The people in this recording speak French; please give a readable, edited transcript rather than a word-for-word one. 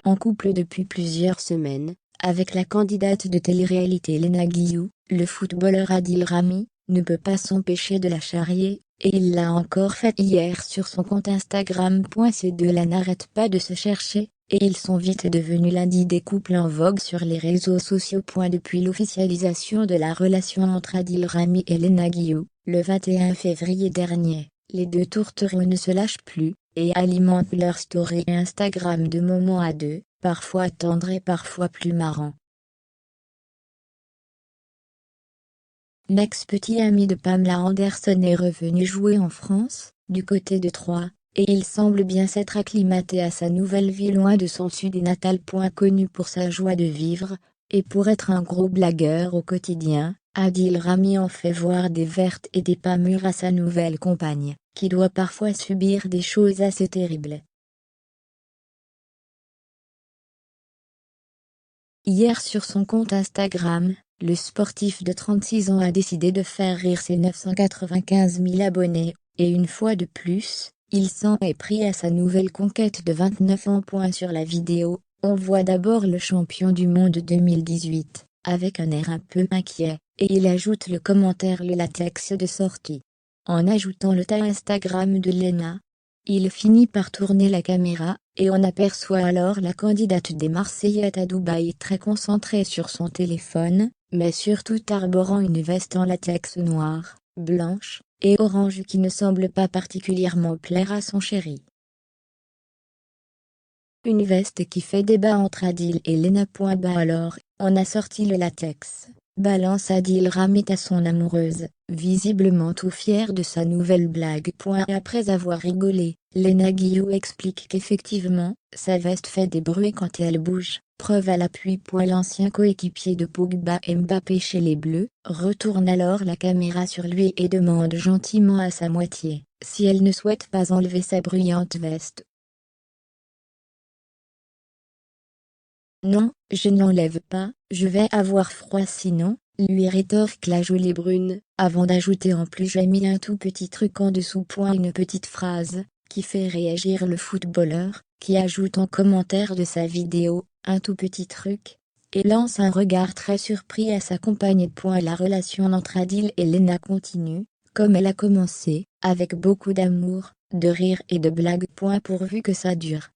En couple depuis plusieurs semaines, avec la candidate de télé-réalité Léna Guillou, le footballeur Adil Rami ne peut pas s'empêcher de la charrier, et il l'a encore fait hier sur son compte Instagram. Ces deux-là n'arrêtent pas de se chercher, et ils sont vite devenus lundi des couples en vogue sur les réseaux sociaux. Depuis l'officialisation de la relation entre Adil Rami et Léna Guillou, le 21 février dernier, les deux tourtereaux ne se lâchent plus, et alimentent leurs stories Instagram de moments à deux, parfois tendres et parfois plus marrants. L'ex-petit ami de Pamela Anderson est revenu jouer en France, du côté de Troyes, et il semble bien s'être acclimaté à sa nouvelle vie loin de son sud natal. Connu pour sa joie de vivre, et pour être un gros blagueur au quotidien, Adil Rami en fait voir des vertes et des pas mûres à sa nouvelle compagne, qui doit parfois subir des choses assez terribles. Hier sur son compte Instagram, le sportif de 36 ans a décidé de faire rire ses 995 000 abonnés, et une fois de plus, il s'en est pris à sa nouvelle conquête de 29 ans. Sur la vidéo, on voit d'abord le champion du monde 2018, avec un air un peu inquiet, et il ajoute le commentaire le latex de sortie. En ajoutant le tag Instagram de Léna, il finit par tourner la caméra, et on aperçoit alors la candidate des Marseillettes à Dubaï très concentrée sur son téléphone, mais surtout arborant une veste en latex noire, blanche, et orange qui ne semble pas particulièrement plaire à son chéri. Une veste qui fait débat entre Adil et Léna. Alors, on a sorti le latex, balance Adil Rami à son amoureuse, visiblement tout fier de sa nouvelle blague. Après avoir rigolé, Léna Guillou explique qu'effectivement, sa veste fait des bruits quand elle bouge, preuve à l'appui. L'ancien coéquipier de Pogba Mbappé chez les Bleus, retourne alors la caméra sur lui et demande gentiment à sa moitié, si elle ne souhaite pas enlever sa bruyante veste. Non, je n'enlève pas, je vais avoir froid sinon, lui rétorque la jolie brune, avant d'ajouter en plus j'ai mis un tout petit truc en dessous. Une petite phrase, qui fait réagir le footballeur, qui ajoute en commentaire de sa vidéo, un tout petit truc, et lance un regard très surpris à sa compagne. La relation entre Adil et Léna continue, comme elle a commencé, avec beaucoup d'amour, de rire et de blagues. Pourvu que ça dure.